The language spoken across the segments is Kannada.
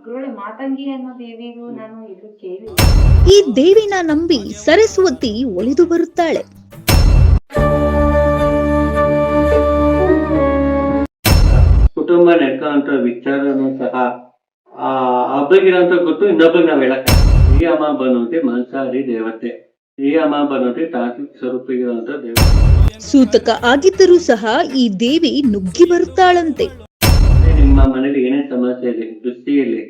ಗುರುಗಳೇ ಮಾತಂಗಿ ಅನ್ನೋ ದೇವಿಗೂ ನಾನು ಎಲ್ಲೂ ಕೇಳಿಲ್ಲ. ಈ ದೇವಿನ ನಂಬಿ ಸರಸ್ವತಿ ಒಲಿದು ಬರುತ್ತಾಳೆ. ಕುಟುಂಬ ನೆಡ್ಕೊಂತ ವಿಚಾರನೂ ಸಹ ಒಬ್ಬರಿಗಿರೋಂಥ ಗೊತ್ತು, ಇನ್ನೊಬ್ಬರಿಗೆ ನಾವು ಹೇಳಕ್ಕೆ ಈ ಅಮ್ಮ ಬನ್ನುತ್ತೆ ಮಾಂಸಾಹಾರಿ ದೇವತೆ, ಈ ಅಮ್ಮ ಬನ್ನುತ್ತೆ ತಾಂತ್ರಿಕ ಸ್ವರೂಪಿಗಿರುವಂತ ದೇವತೆ. ಸೂತಕ ಆಗಿದ್ದರೂ ಸಹ ಈ ದೇವಿ ನುಗ್ಗಿ ಬರುತ್ತಾಳಂತೆ. ನಿಮ್ಮ ಮನೇಲಿ ಏನೇ ಸಮಸ್ಯೆ ಇರಲಿ, ದೃಷ್ಟಿಯಲ್ಲಿ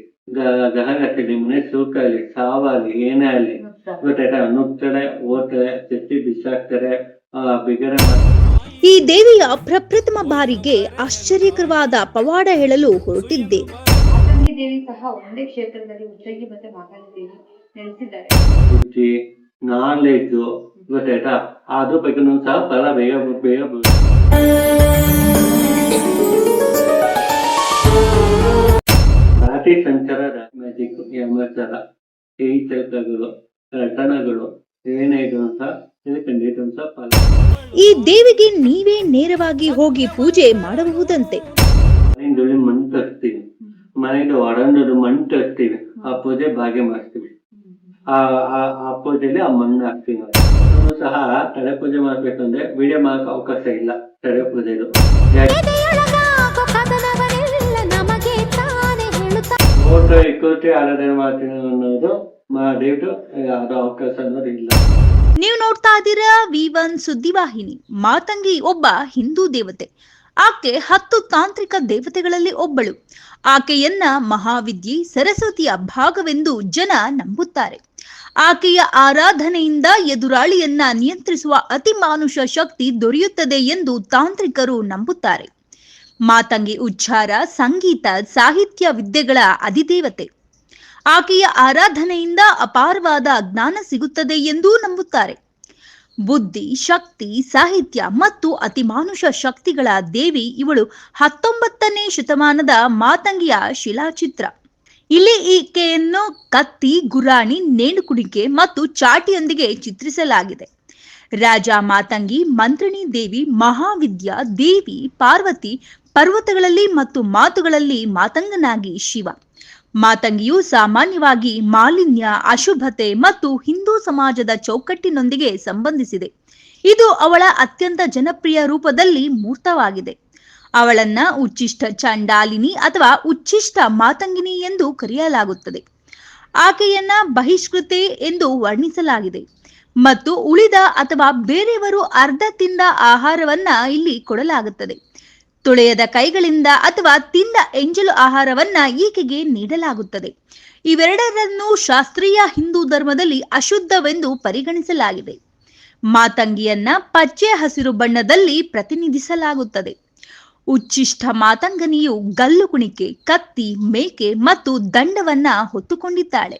ಗ್ರಹಗತಿಲಿ, ಮನೆ ಸುಖ ಆಗಲಿ, ಸಾವಾಗಲಿ, ಏನೇ ಆಗಲಿ ಗೊತ್ತಾಯ್ತಾ, ನುಗ್ತಾರೆ, ಓದ್ತಾರೆ, ಚೆತ್ತಿ ಬಿಸಾಕ್ತಾರೆ, ಬಿಗರ ಈ ದೇವಿಯ ಪ್ರಪ್ರಥಮ ಬಾರಿಗೆ ಆಶ್ಚರ್ಯಕರವಾದ ಪವಾಡ ಹೇಳಲು ಹೊರಟಿದ್ದೆ. ಮಾತಂಗಿ ದೇವಿ ಸಹ ಒಂದೇ ಕ್ಷೇತ್ರದಲ್ಲಿ ಉಚ್ಚಂಗಿ ಮತ್ತೆ ಮಾತಂಗಿ ದೇವಿ ನೆಲೆಸಿದ್ದಾರೆ. ಬುದ್ಧಿ, ನಾಲೆಡ್ಜು ಗೊತ್ತಾಯ್ತಾ, ಅದು ಬಗ್ಗೆ ಸಹ ಫಲ ಬೇಗ ರಾತ್ರಿ ಸಂಚಾರ, ಮ್ಯಾಜಿಕ್, ಯಮಚಾರ, ಕೈಚಳಕಗಳು, ರಟನಗಳು ಏನೇ ಇದು ಅಂತ ಖಂಡಿತ ಸಹ ಫಲ. ಈ ದೇವಿಗೆ ನೀವೇ ನೇರವಾಗಿ ಹೋಗಿ ಪೂಜೆ ಮಾಡಬಹುದಂತೆ. ಮನೆಯಲ್ಲಿ ಮಣ್ಣು ತರಿಸ್ತೀವಿ, ಮನೆಯಿಂದ ಹೊರಡೋದು ಮಣ್ಣು ತರಿಸ್ತೀವಿ, ಆ ಪೂಜೆ ಭಾಗ್ಯ ಮಾಡ್ತೀವಿ. ಆ ಪೂಜೆಯಲ್ಲಿ ಆ ಮಣ್ಣು ಹಾಕ್ತೀವಿ. ಸಹ ತಡೆ ಪೂಜೆ ಮಾಡ್ಬೇಕಂದ್ರೆ ವಿಡಿಯೋ ಮಾಡಕ್ ಅವಕಾಶ ಇಲ್ಲ. ತಡೆ ಪೂಜೆದು ಫೋಟೋ ಇಕ್ಕುತ್ತೆ ಆರಾಧನೆ ಮಾಡ್ತೀನಿ ಅನ್ನೋದು ದಯವಿಟ್ಟು ಅದು ಅವಕಾಶ ಅನ್ನೋದು ಇಲ್ಲ. ನೀವು ನೋಡ್ತಾ ಇದ್ದೀರಾ V1 ಸುದ್ದಿವಾಹಿನಿ. ಮಾತಂಗಿ ಒಬ್ಬ ಹಿಂದೂ ದೇವತೆ. ಆಕೆ 10 ತಾಂತ್ರಿಕ ದೇವತೆಗಳಲ್ಲಿ ಒಬ್ಬಳು. ಆಕೆಯನ್ನ ಮಹಾವಿದ್ಯೆ ಸರಸ್ವತಿಯ ಭಾಗವೆಂದು ಜನ ನಂಬುತ್ತಾರೆ. ಆಕೆಯ ಆರಾಧನೆಯಿಂದ ಎದುರಾಳಿಯನ್ನ ನಿಯಂತ್ರಿಸುವ ಅತಿಮಾನುಷ ಶಕ್ತಿ ದೊರೆಯುತ್ತದೆ ಎಂದು ತಾಂತ್ರಿಕರು ನಂಬುತ್ತಾರೆ. ಮಾತಂಗಿ ಉಚ್ಚಾರ, ಸಂಗೀತ, ಸಾಹಿತ್ಯ ವಿದ್ಯೆಗಳ ಅಧಿದೇವತೆ. ಆಕೆಯ ಆರಾಧನೆಯಿಂದ ಅಪಾರವಾದ ಜ್ಞಾನ ಸಿಗುತ್ತದೆ ಎಂದೂ ನಂಬುತ್ತಾರೆ. ಬುದ್ಧಿ, ಶಕ್ತಿ, ಸಾಹಿತ್ಯ ಮತ್ತು ಅತಿಮಾನುಷ ಶಕ್ತಿಗಳ ದೇವಿ ಇವಳು. 19ನೇ ಶತಮಾನದ ಮಾತಂಗಿಯ ಶಿಲಾಚಿತ್ರ. ಇಲ್ಲಿ ಈಕೆಯನ್ನು ಕತ್ತಿ, ಗುರಾಣಿ, ನೇಣುಕುಣಿಕೆ ಮತ್ತು ಚಾಟಿಯೊಂದಿಗೆ ಚಿತ್ರಿಸಲಾಗಿದೆ. ರಾಜ ಮಾತಂಗಿ, ಮಂತ್ರಿಣಿ ದೇವಿ, ಮಹಾವಿದ್ಯಾ ದೇವಿ, ಪಾರ್ವತಿ, ಪರ್ವತಗಳಲ್ಲಿ ಮತ್ತು ಮಾತುಗಳಲ್ಲಿ ಮಾತಂಗನಾಗಿ ಶಿವ. ಮಾತಂಗಿಯು ಸಾಮಾನ್ಯವಾಗಿ ಮಾಲಿನ್ಯ, ಅಶುಭತೆ ಮತ್ತು ಹಿಂದೂ ಸಮಾಜದ ಚೌಕಟ್ಟಿನೊಂದಿಗೆ ಸಂಬಂಧಿಸಿದೆ. ಇದು ಅವಳ ಅತ್ಯಂತ ಜನಪ್ರಿಯ ರೂಪದಲ್ಲಿ ಮೂರ್ತವಾಗಿದೆ. ಅವಳನ್ನ ಉಚ್ಚಿಷ್ಟ ಚಾಂಡಾಲಿನಿ ಅಥವಾ ಉಚ್ಚಿಷ್ಟ ಮಾತಂಗಿನಿ ಎಂದು ಕರೆಯಲಾಗುತ್ತದೆ. ಆಕೆಯನ್ನ ಬಹಿಷ್ಕೃತೆ ಎಂದು ವರ್ಣಿಸಲಾಗಿದೆ ಮತ್ತು ಉಳಿದ ಅಥವಾ ಬೇರೆಯವರು ಅರ್ಧ ತಿಂದ ಆಹಾರವನ್ನ ಇಲ್ಲಿ ಕೊಡಲಾಗುತ್ತದೆ. ತೊಳೆಯದ ಕೈಗಳಿಂದ ಅಥವಾ ತಿಂದ ಎಂಜಲು ಆಹಾರವನ್ನ ಈಕೆಗೆ ನೀಡಲಾಗುತ್ತದೆ. ಇವೆರಡರನ್ನು ಶಾಸ್ತ್ರೀಯ ಹಿಂದೂ ಧರ್ಮದಲ್ಲಿ ಅಶುದ್ಧವೆಂದು ಪರಿಗಣಿಸಲಾಗಿದೆ. ಮಾತಂಗಿಯನ್ನ ಪಚ್ಚೆ ಹಸಿರು ಬಣ್ಣದಲ್ಲಿ ಪ್ರತಿನಿಧಿಸಲಾಗುತ್ತದೆ. ಉಚ್ಚಿಷ್ಟ ಮಾತಂಗನಿಯು ಗಲ್ಲು ಕುಣಿಕೆ, ಕತ್ತಿ, ಮೇಕೆ ಮತ್ತು ದಂಡವನ್ನ ಹೊತ್ತುಕೊಂಡಿದ್ದಾಳೆ.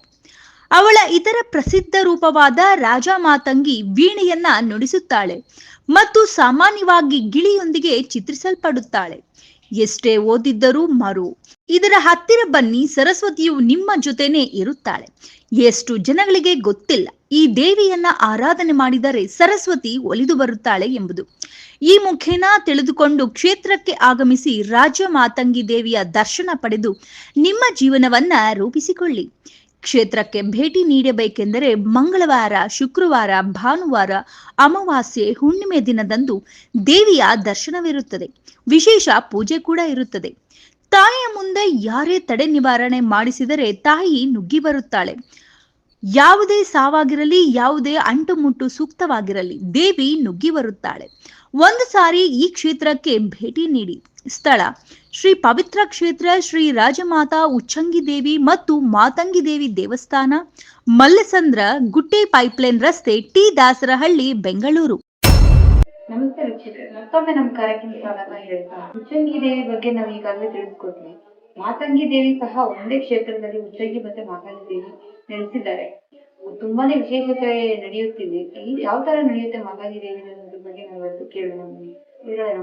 ಅವಳ ಇತರ ಪ್ರಸಿದ್ಧ ರೂಪವಾದ ರಾಜ ಮಾತಂಗಿ ವೀಣೆಯನ್ನ ನುಡಿಸುತ್ತಾಳೆ ಮತ್ತು ಸಾಮಾನ್ಯವಾಗಿ ಗಿಳಿಯೊಂದಿಗೆ ಚಿತ್ರಿಸಲ್ಪಡುತ್ತಾಳೆ. ಎಷ್ಟೇ ಓದಿದ್ದರೂ ಮರು. ಇದರ ಹತ್ತಿರ ಬನ್ನಿ, ಸರಸ್ವತಿಯು ನಿಮ್ಮ ಜೊತೆನೆ ಇರುತ್ತಾಳೆ. ಎಷ್ಟು ಜನಗಳಿಗೆ ಗೊತ್ತಿಲ್ಲ ಈ ದೇವಿಯನ್ನ ಆರಾಧನೆ ಮಾಡಿದರೆ ಸರಸ್ವತಿ ಒಲಿದು ಬರುತ್ತಾಳೆ ಎಂಬುದು. ಈ ಮುಖೇನ ತಿಳಿದುಕೊಂಡು ಕ್ಷೇತ್ರಕ್ಕೆ ಆಗಮಿಸಿ ರಾಜ ಮಾತಂಗಿ ದೇವಿಯ ದರ್ಶನ ಪಡೆದು ನಿಮ್ಮ ಜೀವನವನ್ನ ರೂಪಿಸಿಕೊಳ್ಳಿ. ಕ್ಷೇತ್ರಕ್ಕೆ ಭೇಟಿ ನೀಡಬೇಕೆಂದರೆ ಮಂಗಳವಾರ, ಶುಕ್ರವಾರ, ಭಾನುವಾರ, ಅಮಾವಾಸ್ಯೆ, ಹುಣ್ಣಿಮೆ ದಿನದಂದು ದೇವಿಯ ದರ್ಶನವಿರುತ್ತದೆ. ವಿಶೇಷ ಪೂಜೆ ಕೂಡ ಇರುತ್ತದೆ. ತಾಯಿಯ ಮುಂದೆ ಯಾರೇ ತಡೆ ನಿವಾರಣೆ ಮಾಡಿಸಿದರೆ ತಾಯಿ ನುಗ್ಗಿ ಬರುತ್ತಾಳೆ. ಯಾವುದೇ ಸಾವಾಗಿರಲಿ, ಯಾವುದೇ ಅಂಟುಮುಟ್ಟು ಸೂಕ್ತವಾಗಿರಲಿ, ದೇವಿ ನುಗ್ಗಿ ಬರುತ್ತಾಳೆ. ಒಂದು ಸಾರಿ ಈ ಕ್ಷೇತ್ರಕ್ಕೆ ಭೇಟಿ ನೀಡಿ. ಸ್ಥಳ: ಶ್ರೀ ಪವಿತ್ರ ಕ್ಷೇತ್ರ ಶ್ರೀ ರಾಜಮಾತಾ ಉಚ್ಚಂಗಿ ದೇವಿ ಮತ್ತು ಮಾತಂಗಿ ದೇವಿ ದೇವಸ್ಥಾನ, ಮಲ್ಲಸಂದ್ರ, ಗುಟ್ಟೆ ಪೈಪ್ಲೈನ್ ರಸ್ತೆ, ಟಿ ದಾಸರಹಳ್ಳಿ, ಬೆಂಗಳೂರು. ನಮಸ್ತೆ ವೀಕ್ಷಕರೇ, ಮತ್ತೊಮ್ಮೆ ನಮ್ಮ ಕಾರ್ಯಕ್ರಮ ಸ್ವಾಗತ ಹೇಳ್ತಾ, ಉಚ್ಚಂಗಿ ದೇವಿ ಬಗ್ಗೆ ನಾವು ಈಗಾಗಲೇ ತಿಳಿದುಕೊಟ್ವಿ. ಮಾತಂಗಿ ದೇವಿ ಸಹ ಒಂದೇ ಕ್ಷೇತ್ರದಲ್ಲಿ ಉಚ್ಚಂಗಿ ಮತ್ತೆ ಮಾತಂಗಿ ದೇವಿ ನೆಲೆಸಿದ್ದಾರೆ. ತುಂಬಾನೇ ವಿಶೇಷತೆ ನಡೆಯುತ್ತಿದೆ. ಯಾವ ತರ ನಡೆಯುತ್ತೆ ಮಾತಂಗಿ ದೇವಿ ಬಗ್ಗೆ ನಾವು ಕೇಳೋಣ.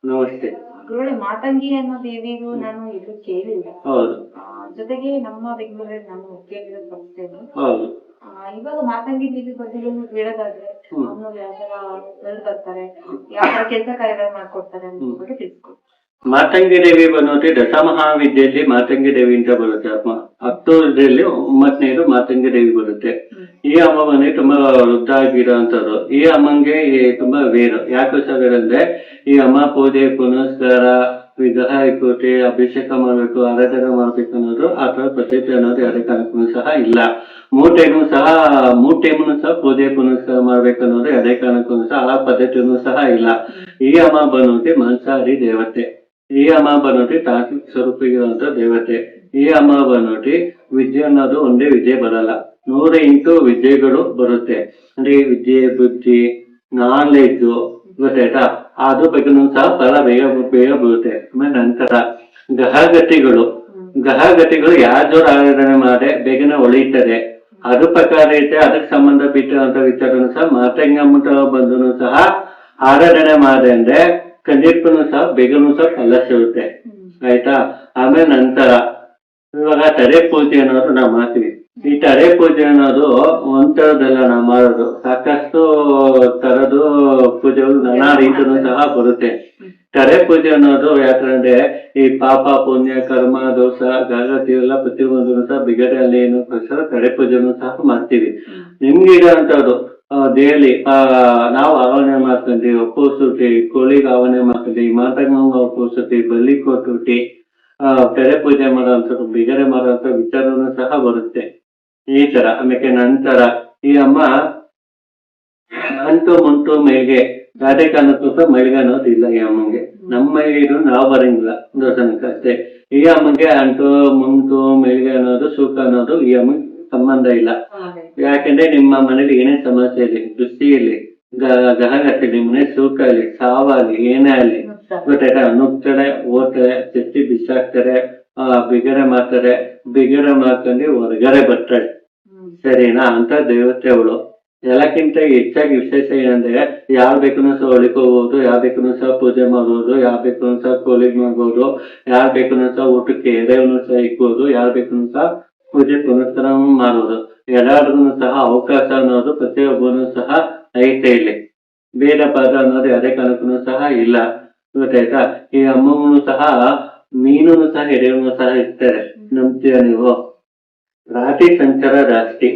ನಮಸ್ತೆ ಗುರುಗಳೇ, ಮಾತಂಗಿ ಅನ್ನೋ ದೇವಿಗೂ ನಾನು ಎಲ್ಲೂ ಕೇಳಿಲ್ಲ. ಜೊತೆಗೆ ನಮ್ಮ ಬೆಂಗಳೂರಲ್ಲಿ ನಾನು ಕೇಳಿರೋ ಸಂಸ್ಥೆ. ಇವಾಗ ಮಾತಂಗಿ ದೇವಿ ಬಗ್ಗೆ ಹೇಳೋದಾದ್ರೆ ಅವರು ಯಾವ ತರ ಬರ್ತಾರೆ, ಯಾವ ತರ ಕೆಲಸ ಕಾರ್ಯಗಳು ಮಾಡ್ಕೊಡ್ತಾರೆ ಅನ್ನೋ ಬಗ್ಗೆ ತಿಳ್ಸ್ಕೊಡಿ. ಮಾತಂಗಿ ದೇವಿ ಬಂದ್ಬಿಟ್ಟು ದಶಮಹಾವಿದ್ಯೆಯಲ್ಲಿ ಮಾತಂಗಿ ದೇವಿ ಅಂತ ಬರುತ್ತೆ ಅಮ್ಮ. 10 ಇದರಲ್ಲಿ 9ನೇದು ಮಾತಂಗಿ ದೇವಿ ಬರುತ್ತೆ. ಈ ಅಮ್ಮ ಬಂದು ತುಂಬಾ ವೃದ್ಧ ಆಗಿರೋಂಥದ್ದು. ಈ ಅಮ್ಮಂಗೆ ತುಂಬಾ ವೇರು. ಯಾಕೋಸ್ಕರ ಅಂದ್ರೆ ಈ ಅಮ್ಮ ಪೂಜೆ ಪುನಸ್ಕಾರ ವಿಗ್ರಹ ಇಕ್ಕುತ್ತೆ, ಅಭಿಷೇಕ ಮಾಡ್ಬೇಕು, ಆರಾಧನೆ ಮಾಡ್ಬೇಕು ಅನ್ನೋದು ಆ ತರ ಪದ್ಧತಿ ಅನ್ನೋದು ಯಾವುದೇ ಕಾರಣಕ್ಕೂ ಸಹ ಇಲ್ಲ. 3 ಟೈಮ್ನು ಸಹ ಪೂಜೆ ಪುನಸ್ಕಾರ ಮಾಡ್ಬೇಕು ಅನ್ನೋದು ಯಾವುದೇ ಕಾರಣಕ್ಕೂ ಸಹ ಆ ಪದ್ಧತಿನೂ ಸಹ ಇಲ್ಲ. ಈ ಅಮ್ಮ ಬಂದ್ಬಿಟ್ಟು ಮಾಂಸಾಹಾರಿ ದೇವತೆ. ಈ ಅಮ್ಮ ಬಂದ್ಬಿಟ್ಟು ತಾಂತ್ರಿಕ ಸ್ವರೂಪಿಗಿರುವಂತ ದೇವತೆ. ಈ ಅಮ್ಮ ಬಂದ್ಬಿಟ್ಟು ವಿದ್ಯೆ ಅನ್ನೋದು ಒಂದೇ ವಿದ್ಯೆ ಬರಲ್ಲ, 108 ವಿದ್ಯೆಗಳು ಬರುತ್ತೆ. ಅಂದ್ರೆ ವಿದ್ಯೆ, ಬುದ್ಧಿ, ನಾಲೆಡ್ಜ್ ಗೊತ್ತಾಯ್ತಾ, ಅದ್ರ ಬಗ್ಗೆನೂ ಸಹ ಫಲ ಬೇಗ ಬರುತ್ತೆ. ಆಮೇಲೆ ನಂತರ ಗ್ರಹಗತಿಗಳು ಯಾವ್ದವ್ರು ಆರಾಧನೆ ಮಾಡಿ ಬೇಗನೆ ಒಳಿತದೆ, ಅದ್ರ ಪ್ರಕಾರ ಐತೆ. ಅದಕ್ಕೆ ಸಂಬಂಧ ಬಿಟ್ಟಿರುವಂತ ವಿಚಾರನು ಸಹ ಮಾತಂಗಮ್ಮಟ ಬಂದನು ಸಹ ಆರಾಧನೆ ಮಾಡಿ ಅಂದ್ರೆ ಖಂಡಿತನು ಸಹ ಬೇಗನೂ ಸಹ ಫಲ ಸಿಗುತ್ತೆ. ಆಯ್ತಾ. ಆಮೇಲೆ ನಂತರ ಇವಾಗ ತಡೆ ಪೂಜೆ ಅನ್ನೋದು ನಾವು ಮಾಡ್ತೀವಿ. ಈ ತಡೆ ಪೂಜೆ ಅನ್ನೋದು ಒಂಥರದಲ್ಲ ನಾವು ಮಾಡೋದು, ಸಾಕಷ್ಟು ತರದ್ದು ಪೂಜೆಗಳು ನಾನಾ ರೀತಿಯೂ ಸಹ ಬರುತ್ತೆ. ತಡೆ ಪೂಜೆ ಅನ್ನೋದು ಯಾಕಂದ್ರೆ ಈ ಪಾಪ ಪುಣ್ಯ ಕರ್ಮ ದೋಷ ಜಾಗೃತಿ ಎಲ್ಲ ಪ್ರತಿಯೊಂದು ಸಹ ಬಿಗಡೆ ಏನಕ್ಕೋಸ್ಕರ ತಡೆ ಪೂಜೆನೂ ಸಹ ಮಾಡ್ತೀವಿ. ನಿಮ್ಗೆ ಇರೋಂಥದ್ದು ಡೈಲಿ ನಾವು ಆವರಣೆ ಮಾಡ್ಕೊಂತೀವಿ, ಒಪ್ಪೋಸುತ್ತೀವಿ, ಕೋಳಿಗೆ ಆವರಣೆ ಮಾಡ್ಕೊಂತೀವಿ, ಮಾತಂಗಮ್ಮಗೆ ಒಪ್ಪೋಸುತ್ತೀವಿ, ಬಲಿ ಕೊಟ್ಟುಟ್ಟಿ ತೆರೆ ಪೂಜೆ ಮಾಡೋಂಥದ್ದು, ಬಿಗಡೆ ಮಾಡೋಂಥ ವಿಚಾರನೂ ಸಹ ಬರುತ್ತೆ. ಈ ತರ. ಆಮೇಲೆ ನಂತರ ಈ ಅಮ್ಮ ಅಂಟು ಮುಂಟು ಮೈಗೆ ಯಾವುದೇ ಕಾರಣಕ್ಕೂ ಸಹ ಮೈಗೆ ಅನ್ನೋದು ಇಲ್ಲ ಈ ಅಮ್ಮಂಗೆ. ನಮ್ಮ ಮೈಗೆ ನಾವು ಬರಂಗಿಲ್ಲ ದೋಸನಕ್ಕೆ ಅಷ್ಟೇ. ಈ ಅಮ್ಮಗೆ ಅಂಟು ಮುಂಟು ಮೈಗೆ ಅನ್ನೋದು ಸುಖ ಅನ್ನೋದು ಈ ಅಮ್ಮಗೆ ಸಂಬಂಧ ಇಲ್ಲ. ಯಾಕೆಂದ್ರೆ ನಿಮ್ಮ ಮನೇಲಿ ಏನೇ ಸಮಸ್ಯೆ ಇರಲಿ, ದೃಷ್ಟಿ ಇರಲಿ, ಗ್ರಹಗತಿ, ನಿಮ್ಮ ಮನೆ ಸುಖ ಇರಲಿ, ಸಾವಾಗಲಿ, ಏನೇ ಆಗಲಿ ಗೊತ್ತಾಯ್ತಾ, ನುಗ್ತಾರೆ, ಓದ್ತಾರೆ, ಚೆತ್ತಿ ಬಿಸಾಕ್ತಾರೆ, ಬಿಗಡೆ ಮಾಡ್ತಾರೆ, ಬಿಗಡೆ ಮಾಡ್ಕೊಂಡು ಹೊರಗಡೆ ಬರ್ತಾರೆ. ಸರಿನಾ. ಅಂತ ದೇವತೆ ಅವಳು. ಎಲ್ಲಕ್ಕಿಂತ ಹೆಚ್ಚಾಗಿ ವಿಶೇಷ ಏನಂದ್ರೆ ಯಾರ್ ಬೇಕೂ ಸಹ ಹೊಳಿಕೋಬಹುದು, ಯಾರ್ ಬೇಕೂ ಸಹ ಪೂಜೆ ಮಾಡ್ಬೋದು, ಯಾರ್ ಬೇಕೂ ಸಹ ಕೋಲಿಗೆ ಮಾಡ್ಬೋದು, ಯಾರ್ ಬೇಕೂ ಸಹ ಊಟಕ್ಕೆ ಎರೆಯನ್ನು ಸಹ ಇಕ್ಬೋದು, ಯಾರ್ ಬೇಕೂ ಸಹ ಪೂಜೆ ಪುನಸ್ಕಾರ ಮಾಡೋದು. ಎಲ್ಲರಿಗೂ ಸಹ ಅವಕಾಶ ಅನ್ನೋದು ಪ್ರತಿಯೊಬ್ಬನು ಸಹ ಐತೆ ಇಲ್ಲಿ. ಭೇದ ಪಾದ ಅನ್ನೋದು ಯಾವುದೇ ಕಾರಣಕ್ಕೂ ಸಹ ಇಲ್ಲ. ಗೊತ್ತಾಯ್ತಾ. ಈ ಅಮ್ಮನೂ ಸಹ ಮೀನು ಸಹ ಎರೆಯನ್ನು ಸಹ ಇರ್ತಾರೆ. ನಂಬ್ತೀರ ನೀವು? ರಾಶಿ ಸಂಚಾರ ರಾಶಿ.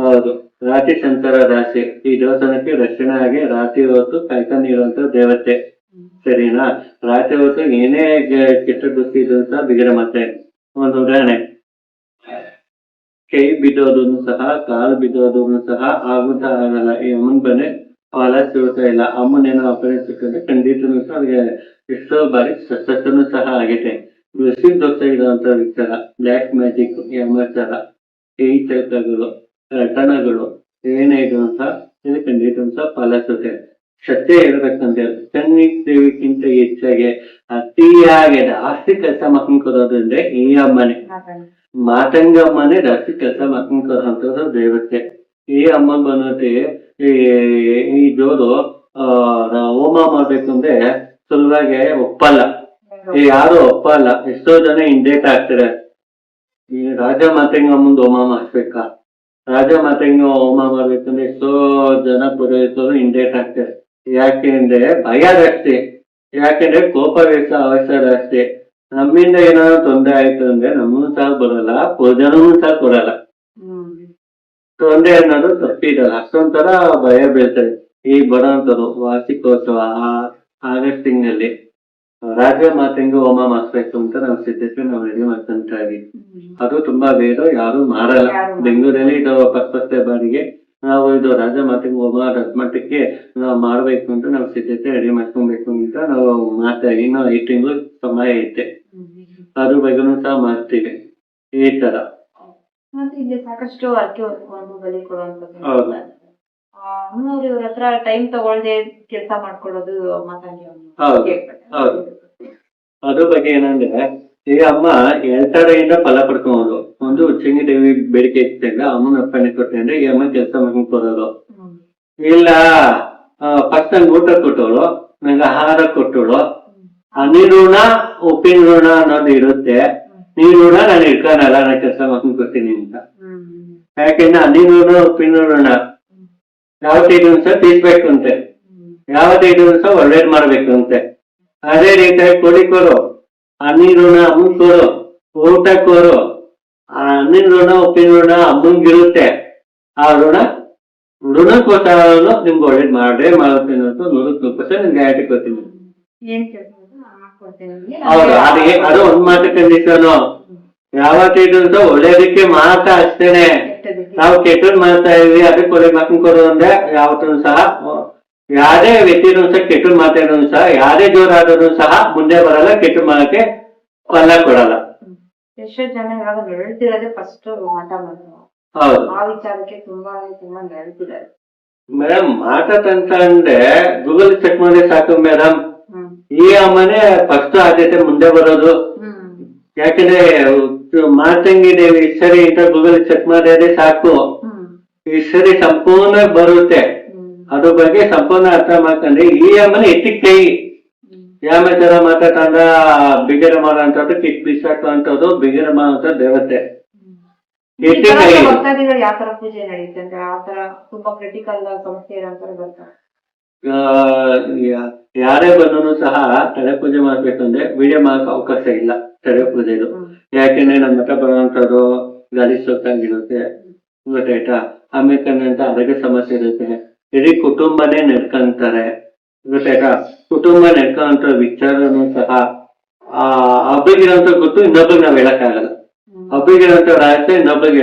ಹೌದು, ರಾಶಿ ಸಂಚಾರ ರಾಶಿ. ಈ ದೇವಸ್ಥಾನಕ್ಕೆ ರಕ್ಷಣೆ ಆಗಿ ರಾತ್ರಿ ಹೊತ್ತು ಕಾಯ್ಕೊಂಡಿರುವಂತ ದೇವತೆ. ಸರಿನಾ. ರಾತ್ರಿ ಹೊತ್ತು ಏನೇ ಕೆಟ್ಟ ದೃಷ್ಟಿ ಇದ್ರು ಸಹ ಬಿಗಡೆ ಮಾಡ್ತಾರೆ. ಒಂದು ಉದಾಹರಣೆ, ಕೈ ಬಿದ್ದೋದನ್ನು ಸಹ, ಕಾಲು ಬಿದ್ದೋದನ್ನು ಸಹ ಆಗುತ್ತಾ ಆಗಲ್ಲ. ಈ ಅಮ್ಮನ್ ಬಂದ್ರೆ ಫಲ ಸಿಗುತ್ತಾ ಇಲ್ಲ. ಅಮ್ಮನೇನೋ ಅಪರಿಚಿತಂದ್ರೆ ಖಂಡಿತನು ಸಹ ಅವ್ರಿಗೆ ಎಷ್ಟೋ ಬಾರಿ ಸತ್ಸನ್ನು ಸಹ ಆಗೈತೆ. ದೃಷ್ಟಿ ದೋಷ ಇರುವಂತ ವಿಚಾರ, ಬ್ಲ್ಯಾಕ್ ಮ್ಯಾಜಿಕ್, ಯಮಚಾರ, ಕೈ ಚೌಕಗಳು, ರಟನಗಳು ಏನೇ ಇದ್ರು ಸಹ ಇದು ಖಂಡಿತನು ಸಹ ಫಲ ಸಿಗುತ್ತೆ. ಸತ್ಯ ಹೇಳ್ಬೇಕಂದ್ರೆ ಕನ್ನಿ ದೇವಿಗಿಂತ ಹೆಚ್ಚಾಗಿ ಅತಿಯಾಗಿ ಜಾಸ್ತಿ ಕೆಲಸ ಮಾಡ್ಕೊಂಡು ಕೊಡೋದಂದ್ರೆ ಈ ಅಮ್ಮನೆ, ಮಾತಂಗಮ್ಮನೇ ಜಾಸ್ತಿ ಕೆಲಸ ಮಾಡ್ಕೊಂಡು ಕೊಡುವಂಥದ್ದು ದೇವತೆ. ಈ ಅಮ್ಮ ಬಂದ್ಬಿಟ್ಟು ಈ ಜೋರು ಹೋಮ ಮಾಡ್ಬೇಕಂದ್ರೆ ಸುಲಭವಾಗಿ ಒಪ್ಪಲ್ಲ, ಯಾರು ಒಪ್ಪಲ್ಲ. ಎಷ್ಟೋ ಜನ ಹಿಂದೇಟ್ ಆಗ್ತಾರೆ. ಈ ರಾಜ ಮಾತಂಗಮ್ಮಂದು ಹೋಮ ಮಾಡಿಸ್ಬೇಕಾ, ರಾಜ ಮಾತಂಗ ಹೋಮ ಮಾಡ್ಬೇಕಂದ್ರೆ ಎಷ್ಟೋ ಜನ ಪುರೋಹಿತರು ಹಿಂದೇಟ್ ಆಗ್ತಾರೆ. ಯಾಕೆಂದ್ರೆ ಭಯ ಜಾಸ್ತಿ, ಯಾಕೆಂದ್ರೆ ಕೋಪವೇಶ ಅವಶ್ಯ ಜಾಸ್ತಿ. ನಮ್ಮಿಂದ ಏನಾದ್ರು ತೊಂದರೆ ಆಯ್ತು ಅಂದ್ರೆ ನಮ್ಮನ್ನು ಸಹ ಬರಲ್ಲ, ಭೋಜನೂ ಸಹ ಕೊಡಲ್ಲ. ತೊಂದರೆ ಅನ್ನೋದು ತಪ್ಪಿದಲ್ಲ, ಅಷ್ಟೊಂಥರ ಭಯ ಬೀಳ್ತಾರೆ. ಈ ಬರೋಂಥದ್ದು ವಾರ್ಷಿಕೋತ್ಸವ ಆಗಸ್ಟ್ ತಿಂಗಳಲ್ಲಿ ರಾಜ ಮಾತಂಗ ಹೋಮ ಮಾಡಿಸ್ಬೇಕು ಅಂತ ನಾವು ಸಿದ್ಧತೆ ನಾವು ರೆಡಿ ಮಾಡ್ಕೊಂತ ಇದೀವಿ. ಅದು ತುಂಬಾ ಬೇಗ ಯಾರು ಮಾಡಲ್ಲ. ಬೆಂಗಳೂರಲ್ಲಿ ಇದು ಫಸ್ಟ್ ಬಾರಿಗೆ ನಾವು ಇದು ರಾಜ ಮಾತಂಗ ಹೋಮ ಮಟ್ಟಕ್ಕೆ ನಾವು ಮಾಡ್ಬೇಕು ಅಂತ ನಾವು ಸಿದ್ಧತೆ ರೆಡಿ ಮಾಡ್ಕೊಬೇಕು ಅಂತ ನಾವು ಮಾಡ್ತಾ ಇದೀವಿ. ಇನ್ನು 5 ತಿಂಗಳು ಸಮಯ ಐತೆ. ಅದ್ರ ಬಗ್ಗೆನೂ ಸಹ ಮಾಡ್ತೀವಿ. ಈ ತರ ಮತ್ತೆ ಇಲ್ಲಿ ಸಾಕಷ್ಟು ಅರ್ಕೆ ಹೊತ್ಕೊಂಡು ಬಲಿ ಕೊಡುವಂಥದ್ದು. ಹೌದು. ಅಮ್ಮನವ್ರು ಇವ್ರ ಹತ್ರ ಟೈಮ್ ತಗೊಳ್ದೆ ಕೆಲಸ ಮಾಡ್ಕೊಡೋದು ಮಾತಾಡಿ ಹೌದು ಹೌದು. ಅದ್ರ ಬಗ್ಗೆ ಏನಂದ್ರೆ ಈ ಅಮ್ಮ 2 ತಡೆಯಿಂದ ಫಲ ಪಡ್ಕೊಬೋದು. ಒಂದು ಉಚ್ಚಂಗಿ ದೇವಿ ಬೇಡಿಕೆ ಇಟ್ಟಿಲ್ಲ, ಅಮ್ಮನ ಅಪ್ಪಣೆ ಕೊಟ್ಟೆ ಅಂದ್ರೆ ಈ ಅಮ್ಮ ಕೆಲಸ ಮಾಡ್ಕೊಂಡು ಕೊಡೋದು. ಇಲ್ಲ ಫಸ್ಟ್ ನಂಗೆ ಊಟ ಕೊಟ್ಟವಳು, ನಂಗೆ ಆಹಾರ ಕೊಟ್ಟವಳು, ನೀರುಣ ಉಪ್ಪಿನ ಋಣ ಅನ್ನೋದು ಇರುತ್ತೆ. ನೀರುಣ ನಾನು ಇಟ್ಕೊಳಲ್ಲ, ನಾನು ಕೆಲಸ ಮಾಡ್ಕೊಂಡು ಕೊಡ್ತೀನಿ ಅಂತ. ಯಾಕೆಂದ್ರೆ ನೀರುಣ ಉಪ್ಪಿನ ಋಣ ಯಾವತ್ತಿದ್ರು ಸಹ ತೀರ್ಸ್ಬೇಕು ಅಂತೆ, ಯಾವತ್ತಿದ್ರು ಸಹ ಒಳ್ಳೇದ್ ಮಾಡ್ಬೇಕು ಅಂತೆ. ಅದೇ ರೀತಿಯಾಗಿ ಕೋಳಿ ಕೊಡು, ಹಣ್ಣಿನ ಋಣ ಅಮ್ಮನ್ ಕೊಡು, ಊಟ ಕೊಡು. ಆ ಹಣ್ಣಿನ ಋಣ ಉಪ್ಪಿನ ಋಣ ಅಮ್ಮಂಗಿರುತ್ತೆ. ಆ ಋಣಕ್ಕೋಸ್ಕರ ನಿಮ್ಗೆ ಒಳ್ಳೇದ್ ಮಾಡ್ರೆ ಮಾಡುತ್ತೇನೆ ಅಂತ 100% ನಿಮ್ಗೆ ಗ್ಯಾರಂಟಿ ಕೊಡ್ತೀನಿ. ಏನ್ ಕೇಳ್ಬೋದು ಮಾಡ್ಕೊಡ್ತೀನಿ ನಿಮ್ಗೆ. ಹೌದು, ಅದು ಒಂದ್ ಮಾತು ಕಂಡೀಷನ್. ಯಾವತ್ತಿದ್ರು ಒಳ್ಳೇದಕ್ಕೆ ಮಾತ್ರ ಅಷ್ಟೇನೆ. ನಾವು ಕೆಟ್ಟದ್ ಮಾಡ್ತಾ ಇದೀವಿ, ಅದಕ್ಕೆ ಒಳ್ಳೆ ಮಕ್ಕಳು ಕೊಡು ಅಂದ್ರೆ ಯಾವತ್ತೂ ಸಹ ಯಾರೇ ವ್ಯಕ್ತಿನೂ ಸಹ ಕೆಟ್ಟದ್ ಮಾತಾಡೋನು ಸಹ, ಯಾರೇ ಜೋರಾದ್ರೂ ಸಹ ಮುಂದೆ ಬರಲ್ಲ, ಕೆಟ್ಟದ್ ಮಾಡಕ್ಕೆ ಫಲ ಕೊಡಲ್ಲ. ಎಷ್ಟೋ ಜನ ಇವಾಗ ನರಳ್ತಿರೋದೇ ಫಸ್ಟ್ ಮಾಟ ಮಾಡೋದು. ಹೌದು ಆ ವಿಚಾರಕ್ಕೆ ತುಂಬಾ ನರಳ್ತಿದ್ದಾರೆ. ಮೇಡಮ್, ಮಾತಾಡಂತ ಅಂದ್ರೆ ಗೂಗಲ್ ಚೆಕ್ ಮಾಡಿ ಸಾಕು ಮೇಡಮ್. ಈ ಅಮ್ಮನೆ ಫಸ್ಟ್ ಆದ್ಯತೆ ಮುಂದೆ ಬರೋದು. ಯಾಕಂದ್ರೆ ಮಾತಂಗಿ ದೇವಿ ಸರಿ ಅಂತ ಗೂಗಲ್ ಚೆಕ್ ಮಾಡಿದ್ರೆ ಸಾಕು, ಈ ಸರಿ ಸಂಪೂರ್ಣ ಬರುತ್ತೆ. ಅದ್ರ ಬಗ್ಗೆ ಸಂಪೂರ್ಣ ಅರ್ಥ ಮಾಡ್ಕೊಂಡ್ರೆ ಈ ಅಮ್ಮನೆ ಎತ್ತಿಗೆ ಕೈ ಯಾವ ತರ ಮಾತಾಡ ಬಿಗರ ಮಾಡೋಂಥದ್ದು, ಕಿಟ್ ಬಿಸಾಕುವಂಥದ್ದು, ಬಿಗರ ಮಾಡೋಂಥ ದೇವತೆ ಎತ್ತಿಗೆ ಕೈ. ಭಕ್ತಾದಿಗಳು ಯಾವ ತರ ಪೂಜೆ ನಡೆಯುತ್ತೆ ಅಂದ್ರೆ ಆ ತರ ತುಂಬಾ ಕ್ರಿಟಿಕಲ್ ಸಮಸ್ಯೆ ಇರೋಂತಾರೆ ಬರ್ತಾರೆ. ಯಾರೇ ಬಂದ್ರು ಸಹ ತಡೆ ಪೂಜೆ ಮಾಡ್ಬೇಕಂದ್ರೆ ವಿಡಿಯೋ ಮಾಡಕ್ ಅವಕಾಶ ಇಲ್ಲ ತಡೆ ಪೂಜೆದು. ಯಾಕೆಂದ್ರೆ ನಮ್ಮ ಹತ್ರ ಬರುವಂತದ್ದು ಗಾಳಿ ಸೊಕ್ಕಂಗಿರುತ್ತೆ, ಗೊತ್ತಾಯ್ತಾ. ಆಮೇಲೆ ಅಂತ ಆರೋಗ್ಯ ಸಮಸ್ಯೆ ಇರುತ್ತೆ, ಇಡೀ ಕುಟುಂಬನೇ ನಡ್ಕೊಂತಾರೆ, ಗೊತ್ತಾಯ್ತಾ. ಕುಟುಂಬ ನಡ್ಕೊಂತ ವಿಚಾರನು ಸಹ ಒಬ್ಬರಿಗಿರೋಂಥ ಗೊತ್ತು, ಇನ್ನೊಬ್ರಿಗೆ ನಾವ್ ಹೇಳಕ್ಕಾಗಲ್ಲ. ಒಬ್ಬರಿಗಿರೋಂಥ ರಹಸ್ಯ ಇನ್ನೊಬ್ರಿಗೆ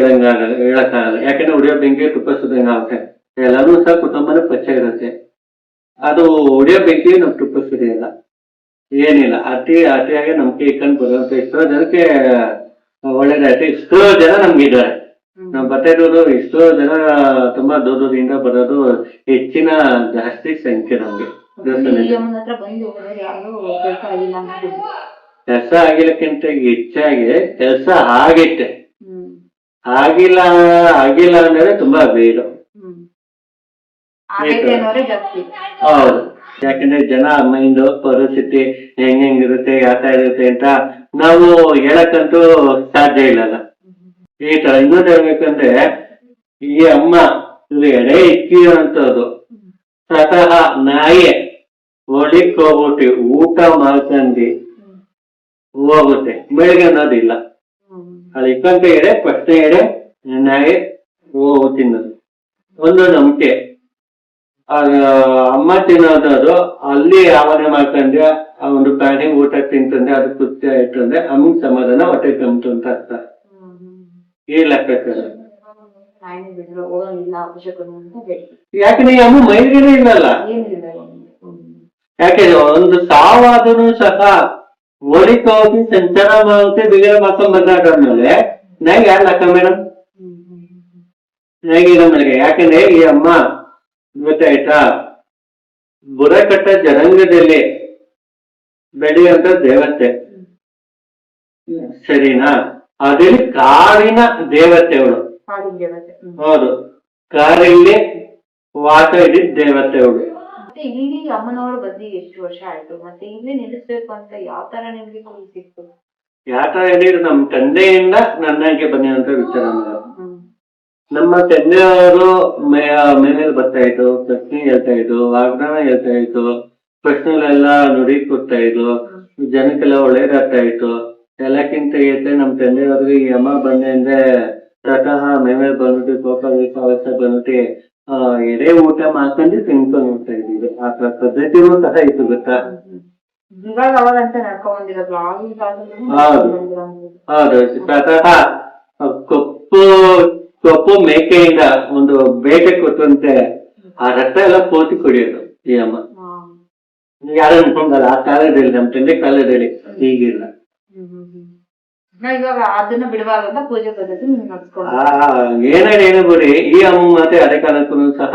ಹೇಳಕ್ಕಾಗಲ್ಲ. ಯಾಕಂದ್ರೆ ಉಡಿಯೋ ಬೆಂಕಿ ತುಪ್ಪ ಸುದಂಗ ಆಗುತ್ತೆ. ಎಲ್ಲಾನು ಸಹ ಕುಟುಂಬನೇ ಪರಿಚಯ ಇರುತ್ತೆ. ಅದು ಉಡಿಯೋ ಬೆಂಕಿ ನಮ್ ತುಪ್ಪ ಸುರಿಯಲ್ಲ, ಏನಿಲ್ಲ. ಅತಿಯಾಗಿ ನಂಬಿಕೆ ಇಟ್ಕೊಂಡು ಬರುವಂತ ಎಷ್ಟೋ ಜನಕ್ಕೆ ಒಳ್ಳೇದಾಯ್ತು. ಎಷ್ಟೋ ಜನ ನಮ್ಗಿದ್ದಾರೆ, ನಮ್ ಬರ್ತಿರೋದು ಎಷ್ಟೋ ಜನ ತುಂಬಾ ದೂರದಿಂದ ಬರೋದು ಹೆಚ್ಚಿನ ಜಾಸ್ತಿ ಸಂಖ್ಯೆ ನಮ್ಗೆ. ಕೆಲಸ ಆಗಿಲ್ಲಕ್ಕಿಂತ ಹೆಚ್ಚಾಗಿ ಕೆಲಸ ಆಗಿತ್ತೆ. ಆಗಿಲ್ಲ ಅಂದ್ರೆ ತುಂಬಾ ಬೇಗ. ಹೌದು, ಯಾಕಂದ್ರೆ ಜನ ಮೈಂಡ್ ಪರಿಸ್ಥಿತಿ ಹೆಂಗಿರುತ್ತೆ, ಯಾತ ಇರುತ್ತೆ ಅಂತ ನಾವು ಹೇಳಕ್ಕಂತೂ ಸಾಧ್ಯ ಇಲ್ಲಲ್ಲ. ಈ ತರ ಇನ್ನೊಂದು ಹೇಳ್ಬೇಕಂದ್ರೆ, ಈ ಅಮ್ಮ ಎಡೆ ಇಕ್ಕಿರೋಂಥದ್ದು ಸ್ವತಃ ನಾಯಿ ಹೊಡಿಕ್ ಹೋಗ್ಬಿಟ್ಟು ಊಟ ಮಾಡ್ಕೊಂಡು ಹೋಗುತ್ತೆ, ಬೆಳಿಗ್ಗೆ ಅನ್ನೋದಿಲ್ಲ. ಅದು ಇಕ್ಕಂತ ಎಡೆ ಫಸ್ಟ್ ಎಡೆ ನಾಯಿ ತಿನ್ನೋದು ಒಂದು ನಂಬಿಕೆ. ಅಮ್ಮ ತಿನ್ನೋದು ಅಲ್ಲಿ ಆವರಣೆ ಮಾಡ್ಕೊಂಡ್ರೆ ಆ ಒಂದು ಪ್ರಾಣಿ ಊಟ ತಿಂತಂದ್ರೆ ಅದು ತೃಪ್ತಿ ಆಯ್ತು ಅಂದ್ರೆ ಅಮ್ಮಗ್ ಸಮಾಧಾನ ಹೊಟ್ಟೆ ತಂತು ಅಂತ ಅರ್ಥ. ಈ ಲೆಕ್ಕ ಯಾಕಂದ್ರೆ ಅಮ್ಮ ಮೈಲಿಗೆನೇ ಇಲ್ಲಲ್ಲ. ಯಾಕೆಂದ್ರೆ ಒಂದು ಸಾವಾದ್ರೂ ಸಹ ಒಳಿಕ್ ಹೋಗಿ ಸಂಚಾರ ಮಾಡುತ್ತೆ, ಬಿಗಿರ ಮಾಡ್ಕೊಂಡ್ ಬಂದಾದ್ಮೇಲೆ ನಂಗೆ ಯಾರು ಲೆಕ್ಕ ಮೇಡಮ್, ನಂಗೆ ನನಗೆ. ಯಾಕಂದ್ರೆ ಈ ಅಮ್ಮ ಗೊತ್ತಾಯ್ತಾ, ಬುಡಕಟ್ಟ ಜನಾಂಗದಲ್ಲಿ ಬೆಳೆಯುವಂತ ದೇವತೆ, ಸರಿನಾ. ಅದ್ರಲ್ಲಿ ಕಾಡಿನ ದೇವತೆಗಳು. ಹೌದು, ಕಾಡಲ್ಲಿ ವಾಸ ಇದ್ದಿದ್ದ ದೇವತೆಗಳು. ಇಲ್ಲಿ ಅಮ್ಮನವರು ಬಂದು ಎಷ್ಟು ವರ್ಷ ಆಯ್ತು, ಮತ್ತೆ ಇಲ್ಲಿ ನಿಲ್ಲಿಸ್ಬೇಕು ಅಂತ ಯಾವ ತರ ನಿಮ್ಗೆ ಸಿಕ್ತು? ಯಾವ ತರ ಹೇಳಿದ್ರು, ನಮ್ ತಂದೆಯಿಂದ ನನ್ನಗೆ ಬಂದಿರುವಂತ ವಿಚಾರ. ನಮ್ಮ ತಂದೆಯವರು ಮೇಲೆ ಬರ್ತಾ ಇದ್ರು, ಪ್ರಶ್ನೆ ಹೇಳ್ತಾ ಇದ್ರು, ವಾಗ್ದಾನ ಹೇಳ್ತಾ ಇದ್ರು, ಪ್ರಶ್ನೆಗಳೆಲ್ಲ ನುಡಿ ಕೊಡ್ತಾ ಇದ್ರು, ಜನಕ್ಕೆಲ್ಲ ಒಳ್ಳೇದಾಗ್ತಾ ಇತ್ತು. ಎಲ್ಲಕ್ಕಿಂತ ನಮ್ ತಂದೆಯವ್ರಿಗೆ ಈ ಅಮ್ಮ ಬಂದೆ ಅಂದ್ರೆ ಸ್ವತಃ ಮೇಲೆ ಬಂದ್ಬಿಟ್ಟು ಕೋಪ ಬಂದ್ಬಿಟ್ಟು ಎಡೆ ಊಟ ಮಾಡ್ಕೊಂಡು ತಿನ್ಕೊಂಡು ಹೋಗ್ತಾ ಇದ್ದೀವಿ. ಆ ತರ ಪದ್ಧತಿನೂ ಸಹ ಇತ್ತು, ಗೊತ್ತಾ. ಹೌದು, ಸ್ವತಃ ಕಪ್ಪು ಮೇಕೆಯಿಂದ ಒಂದು ಬೇಟೆ ಕೊಟ್ಟಂತೆ ಆ ರಕ್ತ ಎಲ್ಲ ಪೋತಿ ಕುಡಿಯೋದು ಈ ಅಮ್ಮ. ಯಾರು ಅನ್ಕೊಂಡಲ್ಲ ಆ ಕಾಲದಲ್ಲಿ, ನಮ್ ತಂದೆ ಕಾಲದಲ್ಲಿ ಈಗಿಲ್ಲ. ಅದನ್ನ ಬಿಡಬಾರ್ದು ಪೂಜೆ ಪದ್ಧತಿ ಏನೇ ಬಿಡಿ, ಈ ಅಮ್ಮ ಮತ್ತೆ ಅದೇ ಕಾಲಕ್ಕೂ ಸಹ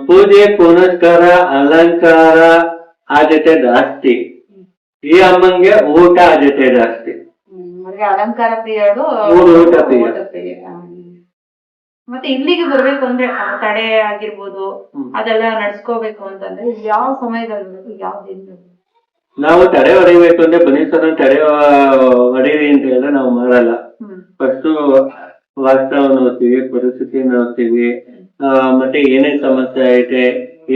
ಪೂಜೆ ಪುನಸ್ಕಾರ ಅಲಂಕಾರ ಆದ್ಯತೆ ಜಾಸ್ತಿ. ಈ ಅಮ್ಮಂಗೆ ಊಟ ಆದ್ಯತೆ ಜಾಸ್ತಿ. ಅಲಂಕಾರ ಪ್ರಿಯರು, ಊಟ ಪ್ರಿಯ. ಮತ್ತೆ ಇಲ್ಲಿಗೆ ಬರ್ಬೇಕು ಅಂದ್ರೆ ತಡೆ ಆಗಿರ್ಬೋದು, ಅದೆಲ್ಲ ನಡ್ಸ್ಕೋಬೇಕು ಅಂತಂದ್ರೆ ಯಾವ ಸಮಯದಲ್ಲಿ, ಯಾವ ದಿನದಲ್ಲಿ? ನಾವು ತಡೆ ಹೊಡಿಬೇಕು ಅಂದ್ರೆ ಬನ್ನಿ ಸರ್ ತಡೆ ಹೊಡೀರಿ ಅಂತ ಹೇಳಿದ್ರೆ ನಾವು ಮಾಡಲ್ಲ. ಫಸ್ಟ್ ವಾಸ್ತವ ನೋಡ್ತೀವಿ, ಪರಿಸ್ಥಿತಿ ನೋಡ್ತೀವಿ, ಮತ್ತೆ ಏನೇನ್ ಸಮಸ್ಯೆ ಐತೆ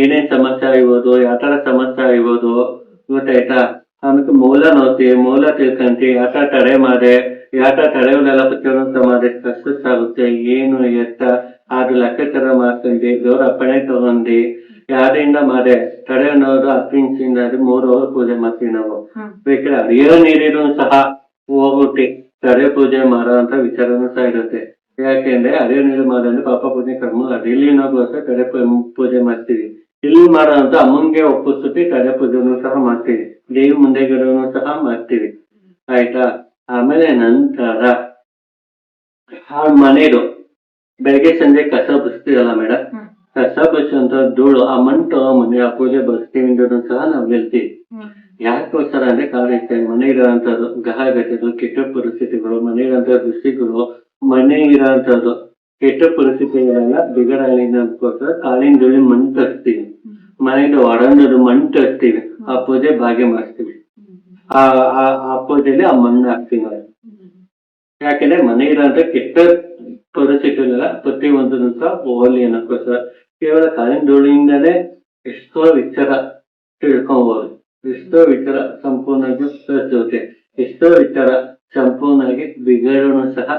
ಏನೇನ್ ಸಮಸ್ಯೆ ಆಗ್ಬೋದು, ಯಾವ ತರ ಸಮಸ್ಯೆ ಆಗ್ಬೋದು ಗೊತ್ತಾಯ್ತಾ. ಆಮೇಲೆ ಮೂಲ ತಿಳ್ಕಂತಿ, ಯಾವ ತರ ತಡೆ ಮಾಡೆ, ಯಾವ ತರ ತಡೆಗಳೆಲ್ಲ ಪ್ರತಿಯೊಂದು ಮಾಡಿದ್ರೆ ಸಕ್ಸಸ್ ಆಗುತ್ತೆ, ಏನು ಎತ್ತ ಅದು ಲೆಕ್ಕ ತರ ಮಾಡ್ಕೊಂಡಿ, ದೇವ್ರ ಅಪ್ಪಣೆ ತಗೊಂಡಿ ಯಾರಿಂದ ಮಾಡೆ ತಡೆ ಅನ್ನೋದು 10 ಇಂಚಿಂದ 3 ಅವರ್ ಪೂಜೆ ಮಾಡ್ತೀವಿ ನಾವು. ಬೇಕಾದ್ರೆ ಅರಿಯೋ ನೀರಿನೂ ಸಹ ಹೋಗ್ಬಿಟ್ಟು ತಡೆ ಪೂಜೆ ಮಾಡೋ ಅಂತ ವಿಚಾರನೂ ಸಹ ಇರುತ್ತೆ. ಯಾಕೆಂದ್ರೆ ಅರಿಯೋ ನೀರು ಮಾಡೋದ್ರೆ ಪಾಪ ಪೂಜೆ ಕರ್ಮ ಅದಿಲ್ಲಿ ನಾಗೋಸ್ಕರ ತಡೆ ಪೂಜೆ ಮಾಡ್ತೀವಿ. ಇಲ್ಲಿ ಮಾಡೋ ಅಂತ ಅಮ್ಮಂಗೆ ಒಪ್ಪಿಸ್ಬಿಟ್ಟು ತಡೆ ಪೂಜೆನೂ ಸಹ ಮಾಡ್ತೀವಿ, ದೇವಿ ಮುಂದೆಗಡೆನೂ ಸಹ ಮಾಡ್ತೀವಿ ಆಯ್ತಾ. ಆಮೇಲೆ ನಂತರ ಆ ಮನೆದು ಬೆಳಗ್ಗೆ ಸಂಜೆ ಕಸ ಬಿಸ್ತೀರಲ್ಲ ಮೇಡಮ್, ಕಸ ಬಿಚ್ಚುವಂತ ಧೂಳು ಆ ಮಣ್ಣು ಮನೆ ಆ ಪೂಜೆ ಬರ್ಸ್ತೀವಿ ಅಂದ್ರೂ ಸಹ ನಾವು ಹೇಳ್ತೀವಿ. ಯಾಕೋಸ್ಕರ ಅಂದ್ರೆ ಕಾರಣ ಇರ್ತೇವೆ, ಮನೆ ಇರೋಂಥದ್ದು ಗ್ರಹಗತಿಗಳು, ಕೆಟ್ಟ ಪರಿಸ್ಥಿತಿಗಳು, ಮನೆ ಇರೋಂಥ ದೃಷ್ಟಿಗಳು, ಮನೆ ಇರೋಂಥದ್ದು ಕೆಟ್ಟ ಪರಿಸ್ಥಿತಿಗಳೆಲ್ಲ ಬಿಗಡಾಗೋಸ್ಕರ ಕಾಲಿನ ಧೂಳಿನ ಮಣ್ಣು ತರಿಸ್ತೀವಿ, ಮನೆಯಿಂದ ಹೊರಗಡೆ ಮಣ್ಣು ತರಿಸ್ತೀವಿ, ಆ ಪೂಜೆ ಭಾಗ್ಯ ಮಾಡಿಸ್ತೀವಿ. ಆ ಪೂಜೆಯಲ್ಲಿ ಆ ಮಣ್ಣು ಹಾಕ್ತೀವಿ ನಾವು. ಯಾಕೆಂದ್ರೆ ಮನೆ ಇರೋಂಥ ಕೆಟ್ಟ ಪರಿಸ್ಥಿತಿಗಳೆಲ್ಲ ಪ್ರತಿಯೊಂದನ್ನು ಸಹ ಹೋಲಿ ಅನ್ನೋಕ್ಕೋಸ್ಕರ. ಕೇವಲ ಕಾಲಿನ ಧೂಳಿಂದಲೇ ಎಷ್ಟೋ ವಿಚಾರ ತಿಳ್ಕೊಬಹುದು, ಎಷ್ಟೋ ವಿಚಾರ ಸಂಪೂರ್ಣವಾಗಿ ತರಿಸುತ್ತೆ, ಎಷ್ಟೋ ವಿಚಾರ ಸಂಪೂರ್ಣವಾಗಿ ಬಿಗಡೂ ಸಹ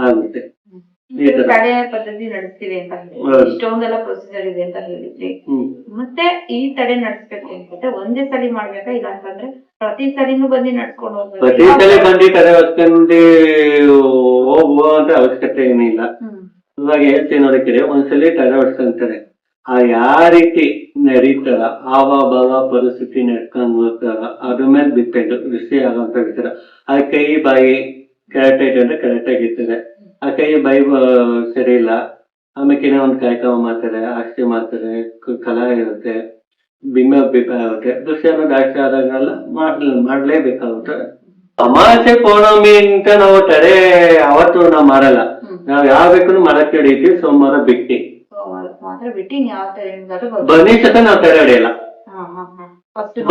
ಆಗುತ್ತೆ. ತಡೆ ಪದ್ಧತಿ ನಡೆಸ್ತೀವಿ ಅಂತ ಹೇಳಿ ಇಷ್ಟೊಂದೆಲ್ಲ ಪ್ರೊಸೀಜರ್ ಇದೆ ಅಂತ ಹೇಳಿದ್ರಿ. ಮತ್ತೆ ಈ ತಡೆ ನಡೆಸ್ಬೇಕು ಅಂತ ಒಂದೇ ಸಲಿ ಮಾಡ್ಬೇಕಾ, ಇಲ್ಲ ಅಂತಂದ್ರೆ ಪ್ರತಿ ಸಲಿನೂ ಬಂದು ನಡ್ಸ್ಕೊಂಡು ಹೋಗ್ಬೇಕು? ಪ್ರತಿ ಸಲ ಬಂದು ತಡೆ ಹೊತ್ಕೊಂಡು ಹೋಗುವಂತ ಅವಶ್ಯಕತೆ ಏನಿಲ್ಲ. ಇವಾಗ ಹೇಳ್ತೀನಿ ನೋಡಿದ್ರೆ ಒಂದ್ಸಲಿ ತಡೆ ಹೊಡ್ಸ್ಕೊಂತಾರೆ, ಆ ಯಾವ ರೀತಿ ನಡೀತಾರ ಭಾವ ಪರಿಸ್ಥಿತಿ ನಡ್ಕೊಂಡು ಹೋಗ್ತಾರ ಅದ್ರ ಮೇಲೆ ಬಿಟ್ಟು ಋಷಿ ಆಗುವಂತ ವಿಚಾರ. ಆ ಕೈ ಬಾಯಿ ಕರೆಕ್ಟ್ ಐತೆ ಅಂದ್ರೆ ಕರೆಕ್ಟ್ ಆಗಿರ್ತದೆ, ಆ ಕೈ ಬಾಯಿ ಸರಿ ಇಲ್ಲ ಆಮೇಲೆ ಒಂದು ಕಾರ್ಯಕ್ರಮ ಮಾಡ್ತಾರೆ, ಆಸ್ತಿ ಮಾಡ್ತಾರೆ, ಕಲಾ ಇರುತ್ತೆ, ಭಿನ್ನಾಭಿಪ್ರಾಯ ಆಗುತ್ತೆ, ದೃಶ್ಯ ದಾಕ್ಷ ಆದಾಗೆಲ್ಲ ಮಾಡ್ಲೇಬೇಕಾಗುತ್ತೆ. ಅಮಾವಾಸ್ಯೆ ಪೌರ್ಣಮಿ ಅಂತ ನಾವು ತಡೆ ಅವತ್ತು ನಾವು ಮಾಡಲ್ಲ, ನಾವ್ ಯಾವ ಬೇಕು ಮಾಡಕ್ಕೆ ಹಿಡಿತೀವಿ, ಸೋಮವಾರ ಬಿಟ್ಟು ಬನ್ನಿ ಸತ ನಾವ್ ತಡೆ ಹೊಡೆಯಲ್ಲ.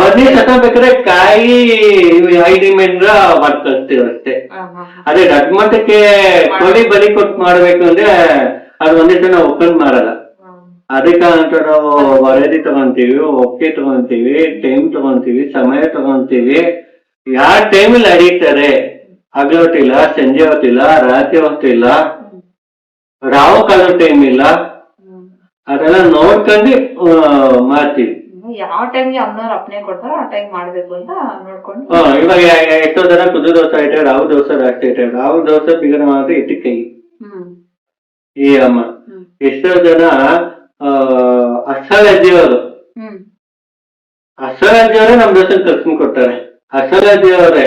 ಬನ್ನಿ ಸತ ಬೇಕಾದ್ರೆ ಕಾಯಿ 5 ನಿಮಿಷ ಮಾಡ್ಕೊಳ್ತೀವಿ ಅಷ್ಟೇ. ಅದೇ ದೊಡ್ಡ ಮಟ್ಟಕ್ಕೆ ಕೋಳಿ ಬಲಿ ಕೊಟ್ಟು ಮಾಡ್ಬೇಕು ಅಂದ್ರೆ ಅದು ಒಂದೇ ಸಲ ನಾವು ಒಪ್ಕೊಂಡ್ ಮಾಡಲ್ಲ. ಅದಕ್ಕೆ ಅಂತ ನಾವು ವರದಿ ತಗೊಂತೀವಿ, ಒಪ್ಪಿಗೆ ತಗೊಂತೀವಿ, ಟೈಮ್ ತಗೊಂತೀವಿ, ಸಮಯ ತಗೊಂತೀವಿ. ಯಾವ ಟೈಮಲ್ಲಿ ನಡೀತಾರೆ, ಹಗಲು ಹೊತ್ತಿಲ್ಲ, ಸಂಜೆ ಹೊತ್ತಿಲ್ಲ, ರಾತ್ರಿ ಹೊತ್ತಿಲ್ಲ, ರಾವು ಕಾಲ ಟೈಮ್ ಇಲ್ಲ, ಅದೆಲ್ಲ ನೋಡ್ಕೊಂಡು ಮಾಡ್ತೀವಿ. ಯಾವ ಟೈಮ್ಗೆ ಅಮ್ಮನವ್ರು ಅಪ್ಪಣೆ ಕೊಡ್ತಾರೋ ಆ ಟೈಮ್ ಮಾಡ್ಬೇಕು ಅಂತ ನೋಡ್ಕೊಂಡು. ಇವಾಗ ಎಷ್ಟೋ ಜನ ಕುದು ದೋಸೆ ಐತೆ, ರಾವು ದೋಸೆ ರಾಷ್ಟ್ರ ಐತೆ, ರಾವು ದೋಸೆ ಬಿಗರ ಮಾತ್ರ ಇಟ್ಟು ಕೈ ಈ ಅಮ್ಮ. ಎಷ್ಟೋ ಜನ ಅಷ್ಟಲಜ್ಜಿಯವರು ನಮ್ ದೋಸೆ ಕಲ್ಸ್ಕೊಂಡ್ ಕೊಡ್ತಾರೆ. ಅಷ್ಟಲಜ್ಜಿಯವರೇ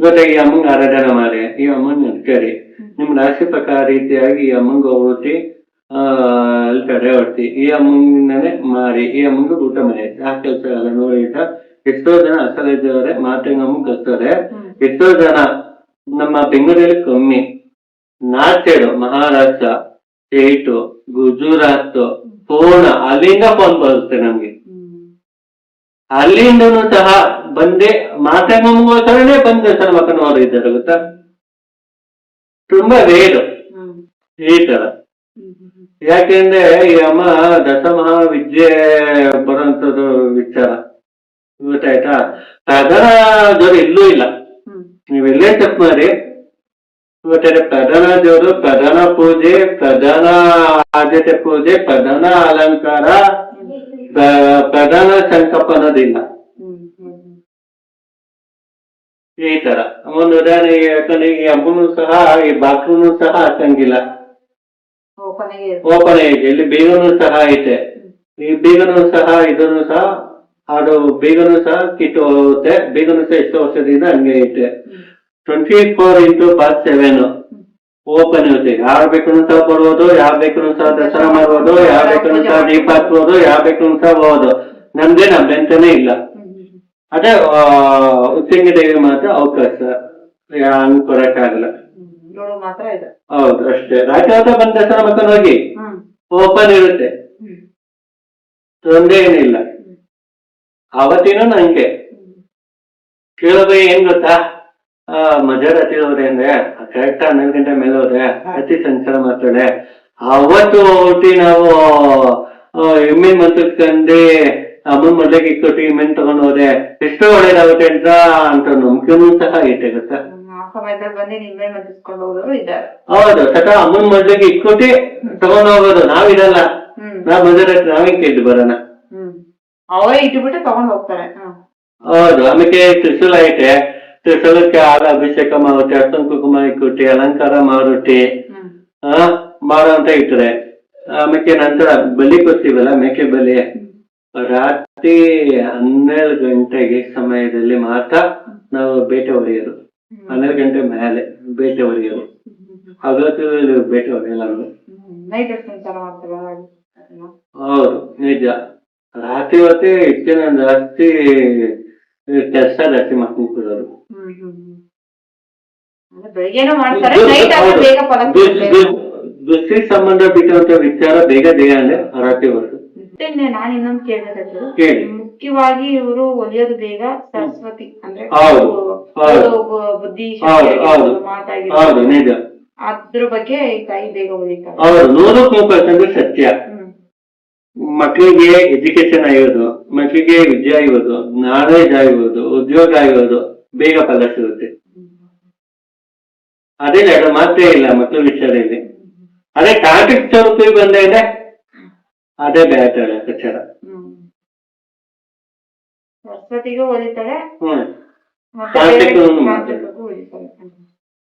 ಜೊತೆಗೆ ಈ ಅಮ್ಮಂಗ್ ಆರಾಧನೆ ಮಾಡಿ, ಈ ಅಮ್ಮನ್ ನಡ್ಕರಿ, ನಿಮ್ ರಾಶಿ ಪ್ರಕಾರ ರೀತಿಯಾಗಿ ಈ ಅಮ್ಮಂಗ್ ಹೋಗ್ಬಿಟ್ಟು ಅಲ್ಲಿ ತಡೆ ಹೊಡ್ತಿ, ಈ ಅಮ್ಮಂಗನೇ ಮಾರಿ, ಈ ಅಮ್ಮಂಗ ಊಟ ಮಾಡಿ ಆ ಕೆಲಸ ಎಲ್ಲ ನೋಡಿ. ಎಷ್ಟೋ ಜನ ಅಸಲಜ್ಜಿಯವರೇ ಮಾತಿನ ಅಮ್ಮ ಕಲ್ತಾರೆ. ಎಷ್ಟೋ ಜನ ನಮ್ಮ ಬೆಂಗಳೂರಲ್ಲಿ ಕಮ್ಮಿ, north side Maharashtra, state, Gujarat, ಪೂರ್ಣ ಅಲ್ಲಿಂದ ಫೋನ್ ಬರುತ್ತೆ ನಮ್ಗೆ. ಅಲ್ಲಿಂದನೂ ಸಹ ಬಂದೆ ಮಾತಾಡೋಸ್ಕರನೇ ಬಂದ ಸರ್ ಮಕ್ಕಳವರು ಇದ್ದಾರೆ ಗೊತ್ತಾ, ತುಂಬಾ ರೇರು ಈ ತರ. ಯಾಕೆಂದ್ರೆ ಈ ಅಮ್ಮ ದಶಮಹಾವಿದ್ಯೆ ಬರುವಂತದ್ದು ವಿಚಾರ ಗೊತ್ತಾಯ್ತಾ. ಪ್ರಧಾನ ದೇವರು ಎಲ್ಲೂ ಇಲ್ಲ, ನೀವೆಲ್ಲೇ ಚೆಕ್ ಮಾಡಿ ಗೊತ್ತಾಯ್ತು. ಪ್ರಧಾನ ದೇವರು, ಪ್ರಧಾನ ಪೂಜೆ, ಪ್ರಧಾನ ಆದ್ಯತೆ ಪೂಜೆ, ಪ್ರಧಾನ ಅಲಂಕಾರ, ಪ್ರಧಾನ ಸಂಕಲ್ಪ ಅನ್ನೋದಿಲ್ಲ ಈ ತರ. ಒಂದು ಉದಾಹರಣೆಗೆ ಯಾಕಂದ್ರೆ ಈ ಅಮ್ಮನು ಸಹ ಈ ಬಾಕ್ಲೂ ಸಹ ಹಾಕಂಗಿಲ್ಲ, ಓಪನ್ ಐತೆ. ಇಲ್ಲಿ ಬೀಗನೂ ಸಹ ಐತೆ, ಈ ಬೀಗನೂ ಸಹ ಇದನ್ನು ಸಹ ಅದು ಬೀಗನೂ ಸಹ ಕಿತ್ತು ಹೋಗುತ್ತೆ. ಬೀಗನೂ ಸಹ ಎಷ್ಟು ವರ್ಷದಿಂದ ಹಂಗೆ ಐತೆ. 24x7 ಓಪನ್ ಇರುತ್ತೆ. ಯಾರು ಬೇಕು ಸಹ ಕೊಡ್ಬೋದು, ಯಾವ ಬೇಕು ಸಹ ದರ್ಶನ ಮಾಡ್ಬೋದು, ಯಾವ ಬೇಕು ಸಹ ದೀಪ ಹಚ್ಬೋದು, ಯಾವ ಬೇಕು ಸಹ ಹೋಗೋದು. ನಮ್ದೇನು ಅಭ್ಯಂತರನೇ ಇಲ್ಲ. ಅದೇ ಉಚ್ಚಂಗಿ ದೇವಿ ಮಾತ್ರ ಅವಕಾಶ ಹಂಗ್ ಕೊಡಕ್ಕಾಗಲ್ಲ, ಹೌದು ಅಷ್ಟೇ. ರಾತ್ರಿ ಹೊತ್ತ ಬಂದ ದರ್ಶನ ಮಾಡ್ಕೊಂಡು ಹೋಗಿ, ಓಪನ್ ಇರುತ್ತೆ, ತೊಂದರೆ ಏನಿಲ್ಲ. ಅವತ್ತಿನೂ ನಂಗೆ ಕೇಳೋದು ಏನ್ ಗೊತ್ತಾ, ಮಧ್ಯರಾತ್ರಿ ಹೋದ್ರೆ ಅಂದ್ರೆ ಕರೆಕ್ಟ್ 11 ಗಂಟೆ ಮೇಲೆ ಹೋದ್ರೆ ಆರತಿ ಸಂಚಾರ ಮಾಡ್ತಾಳೆ. ಅವತ್ತು ಹುಟ್ಟಿ ನಾವು ಎಮ್ಮೆ ಮಂತ್ರಕ್ಕಂದೆ ಅಮ್ಮನ ಮೊದಲಿಗೆ ಇಕ್ಕೊಟ್ಟು ಎಮ್ಮೆನ್ ತಗೊಂಡ್ ಹೋದೆ ಎಷ್ಟೋ ಒಳ್ಳೇದಾಗುತ್ತೆ ಅಂತ ನಂಬಿಕೆನೂ ಸಹ ಐತೆ ಗೊತ್ತಾ. ಆ ಸಮಯದಲ್ಲಿ ಬಂದು ನಿಮ್ಮೆ ಮದಿಸ್ಕೊಂಡು ಹೋಗೋರು ಇದ್ದಾರೆ. ಹೌದು, ಸಕ ಅಮ್ಮನ ಮೊದಲಿಗೆ ಇಕ್ಕೊಟ್ಟಿ ತಗೊಂಡ್ ಹೋಗೋದು, ನಾವಿರಲ್ಲ. ನಾವ್ ಬಂದಿರ ನಾವೇ ಕೇಳಿ ಬರೋಣ. ಅವರೇ ಇಟ್ಬಿಟ್ಟು ತಗೊಂಡ್ ಹೋಗ್ತಾರೆ. ಹೌದು, ಆಮೇಲೆ ತ್ರಿಶೂಲ ಐತೆ, ತ್ರಿಶೂಲಕ್ಕೆ ಹಾಲು ಅಭಿಷೇಕ ಮಾಡುತ್ತೆ, ಅರ್ಶನ ಕುಂಕುಮ ಇಕ್ಕುಟ್ಟಿ ಅಲಂಕಾರ ಮಾಡುಟ್ಟಿ ಮಾಡೋ ಅಂತ ಇಟ್ರೆ ಆಮೇಲೆ ನಂತರ ಬಲಿ ಕೊಡ್ತೀವಲ್ಲ, ಮೇಕೆ ಬಲಿ ರಾತ್ರಿ 12 ಗಂಟೆಗೆ ಸಮಯದಲ್ಲಿ ಮಾತ್ರ ನಾವು ಬೇಟೆ ಹೊಡೆಯೋದು. 12 ಗಂಟೆ ಮೇಲೆ ಬೇಟೆ ಹೊಡೆಯೋದು, ಹಗಲು ಬೇಟೆ ಹೊಡೆಯಲ್ಲ ನಾವು. ಹೌದು ನಿಜ. ರಾತ್ರಿ ಹೊತ್ತೇ ಹೆಚ್ಚಿನ ಜಾಸ್ತಿ ಕೆಲಸ ಜಾಸ್ತಿ ಮಾಡ್ಕೊಂಡು ಕೊಡೋರು. ದೃಷ್ಟಿ ಸಂಬಂಧ ಬಿಟ್ಟಂತ ವಿಚಾರ ಬೇಗ ದೇಹ ಅಂದ್ರೆ ರಾತ್ರಿ ಹೊತ್ತು. ನಾನು ಇನ್ನೊಂದು ಕೇಳ್ಬೇಕಾದ್ರು, ಕೇಳಿ. ಮುಖ್ಯವಾಗಿ ಇವರು ಒಲಿಯೋದು ಬೇಗ ಸರಸ್ವತಿ ಅಂದ್ರೆ ಬುದ್ಧಿ ಹೌದು ನಿಜ. ಅದ್ರ ಬಗ್ಗೆ ಈ ತಾಯಿ ಬೇಗ ಒಲಿತಾರೆ. ಹೌದು, 100% ಸತ್ಯ. ಮಕ್ಕಳಿಗೆ ಎಜುಕೇಶನ್ ಆಗಿರೋದು, ಮಕ್ಕಳಿಗೆ ವಿದ್ಯೆ ಆಗಿರೋದು, ನಾಲೆಜ್ ಆಗಿರೋದು, ಉದ್ಯೋಗ ಆಗಿರೋದು ಬೇಗ ಫಲ ಸಿಗುತ್ತೆ. ಅದೇ ಎರಡು ಮಾತೇ ಇಲ್ಲ ಮಕ್ಕಳ ವಿಚಾರದಲ್ಲಿ. ಅದೇ ಕಾರ್ತಿಕ್ ಚೌತಿ ಬಂದ್ರೆ ಅದೇ ಬೇರೆ ವಿಚಾರ. ಸರಸ್ವತಿಗೂ ಓದಿತಾಳೆ,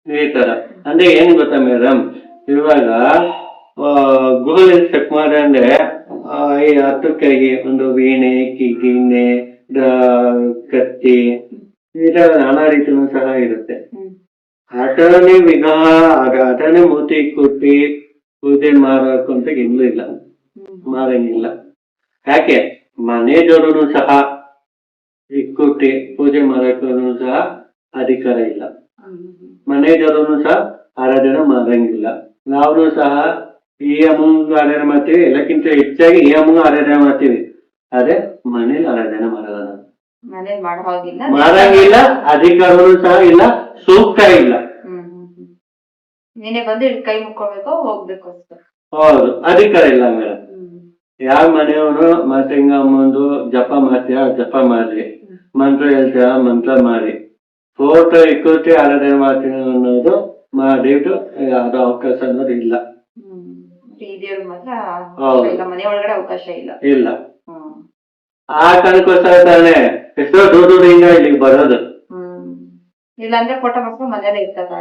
ಈ ತರ ಅಂದ್ರೆ ಏನ್ ಗೊತ್ತಾ ಮೇಡಮ್, ಇವಾಗ ಗೂಗಲ್ ಚೆಕ್ ಮಾಡಿ ಅಂದ್ರೆ ಈ 10 ಕೈಗೆ ಒಂದು ವೀಣೆ, ಗಿಣ್ಣೆ, ಕತ್ತಿ, ಈ ತರ ನಾನಾ ರೀತಿಯೂ ಸಹ ಇರುತ್ತೆ. ಆಟನೇ ವಿಗ್ರಹ ಆಟನೇ ಮೂತಿ ಕುಟ್ಟಿ ಪೂಜೆ ಮಾಡೋಕ್ಕಂತ ಎಲ್ಲೂ ಇಲ್ಲ, ಮಾಡಂಗಿಲ್ಲ. ಯಾಕೆ ಮನೆ ಜೋಡನು ಸಹ ಇಕ್ಕುಟ್ಟಿ ಪೂಜೆ ಮಾಡೋಕ್ಕೂ ಸಹ ಅಧಿಕಾರ ಇಲ್ಲ. ಮನೆ ಜೋಡನು ಸಹ ಆರಾಧನೆ ಮಾಡಂಗಿಲ್ಲ. ನಾವು ಸಹ ಈ ಅಮ್ಮಂಗ ಆರಾಧನೆ ಮಾಡ್ತೀವಿ, ಎಲ್ಲಕ್ಕಿಂತ ಹೆಚ್ಚಾಗಿ ಈ ಅಮ್ಮಂಗ ಆರಾಧನೆ ಮಾಡ್ತೀವಿ. ಅದೇ ಮನೇಲಿ ಆರಾಧನೆ ಮಾಡಲ್ಲ, ಮಾಡಂಗಿಲ್ಲ, ಅಧಿಕಾರವೂ ಸಹ ಇಲ್ಲ, ಸೂಕ್ತ ಇಲ್ಲ. ನೀನೆ ಬಂದು ಕೈ ಮುಕ್ಕೋಬೇಕು, ಹೋಗ್ಬೇಕು ಅಷ್ಟೇ. ಹೌದು, ಅಧಿಕಾರ ಇಲ್ಲ ಮೇಡಮ್. ಯಾವ ಮನೆಯವನು ಮಾತಂಗ ಅಮ್ಮಂದು ಜಪ ಮಾಡ್ತೀಯ ಜಪ ಮಾಡ್ರಿ, ಮಂತ್ರ ಹೇಳ್ತೀಯ ಮಂತ್ರ ಮಾಡಿ, ಫೋಟೋ ಇಕ್ಕುತ್ತಿ ಆರಾಧನೆ ಮಾಡ್ತೀನಿ ಅನ್ನೋದು ಮಾಡಿಟ್ಟು ಯಾವ್ದೋ ಅವಕಾಶ ಅನ್ನೋದು ಇಲ್ಲ. ಮನೆ ಒಳಗಡೆ ಅವಕಾಶ ಇಲ್ಲ. ಆ ಕಾರಣಕ್ಕೋಸ್ಕರ ತಾನೇ ಎಷ್ಟೋ ದೂರದಿಂದ ಇಲ್ಲಿಗೆ ಬರೋದು. ಇಲ್ಲಾಂದ್ರೆ ಫೋಟೋ ಮಾತ್ರ ಮನೇಲೆ ಇರ್ತದ.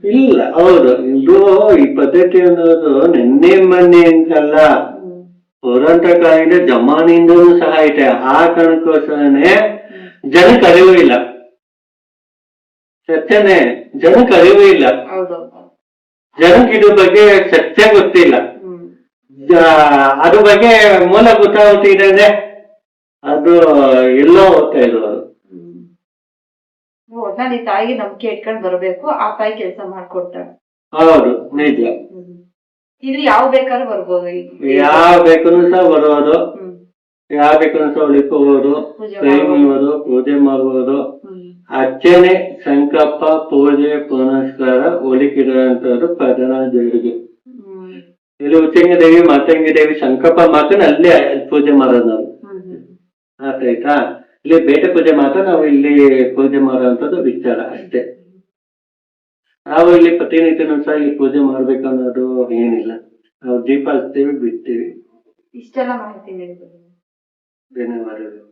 ಇಲ್ಲ, ಹೌದು, ಇದು ಈ ಪದ್ಧತಿ ಅನ್ನೋದು ನಿನ್ನೆ ಮೊನ್ನೆ ಅಂತಲ್ಲ, ಪುರಾತನ ಕಾಲದಿಂದ ಜಮಾನಿಂದನೂ ಸಹ ಐತೆ. ಆ ಕಾರಣಕ್ಕೋಸ್ಕರನೇ ಜನಕ್ಕೆ ಅರಿವು ಇಲ್ಲ. ಸತ್ಯನೇ, ಜನಕ್ಕೆ ಅರಿವು ಇಲ್ಲ. ಜನಕ್ಕೆ ಇದ್ರ ಬಗ್ಗೆ ಸತ್ಯ ಗೊತ್ತಿಲ್ಲ. ಅದ್ರ ಬಗ್ಗೆ ಮೂಲಭೂತ ಇದೆ, ಅದು ಎಲ್ಲೋ ಹೋಗ್ತಾ ಇರೋದು. ಒಟ್ನಲ್ಲಿ ತಾಯಿಗೆ ನಂಬಿಕೆ ಇಟ್ಕೊಂಡು ಬರ್ಬೇಕು, ಆ ತಾಯಿ ಕೆಲಸ ಮಾಡ್ಕೊಡ್ತಾಳೆ. ಹೌದು ನಿಜ. ಇಲ್ಲಿ ಯಾವ ಬೇಕಾದ್ರೂ ಬರ್ಬೋದು, ಯಾವ ಬೇಕಾದ್ರೂ ಸಹ ಬರೋದು, ಯಾವ ಬೇಕಾದ್ರೂ ಸಹ ಉಳಿಕೋಬಹುದು, ಕೈ ಮುಗಿಯೋದು, ಪೂಜೆ ಮಾಡ್ಬೋದು. ಅರ್ಚನೆ, ಸಂಕಲ್ಪ, ಪೂಜೆ, ಪುನಸ್ಕಾರ, ಒಲಿಕಿಡುವಂತದ್ದು ಪ್ರಧಾನ ದೇವರಿಗೆ. ಇಲ್ಲಿ ಉಚ್ಚಂಗಿ ದೇವಿ, ಮಾತಂಗಿ ದೇವಿ ಸಂಕಲ್ಪ ಮಾತ್ರ ಅಲ್ಲೇ ಪೂಜೆ ಮಾಡೋದು ನಾವು. ಆಯ್ತಾ? ಇಲ್ಲಿ ಬೇಟೆ ಪೂಜೆ ಮಾತ್ರ ನಾವು ಇಲ್ಲಿ ಪೂಜೆ ಮಾಡುವಂತದ್ದು ವಿಚಾರ ಅಷ್ಟೇ. ನಾವು ಇಲ್ಲಿ ಪ್ರತಿನಿತ್ಯನೂ ಸಹ ಇಲ್ಲಿ ಪೂಜೆ ಮಾಡ್ಬೇಕನ್ನೋದು ಏನಿಲ್ಲ. ನಾವು ದೀಪ ಹಚ್ತೀವಿ, ಬಿಡ್ತೀವಿ. ಇಷ್ಟೆಲ್ಲ ಮಾಹಿತಿ ಧನ್ಯವಾದಗಳು.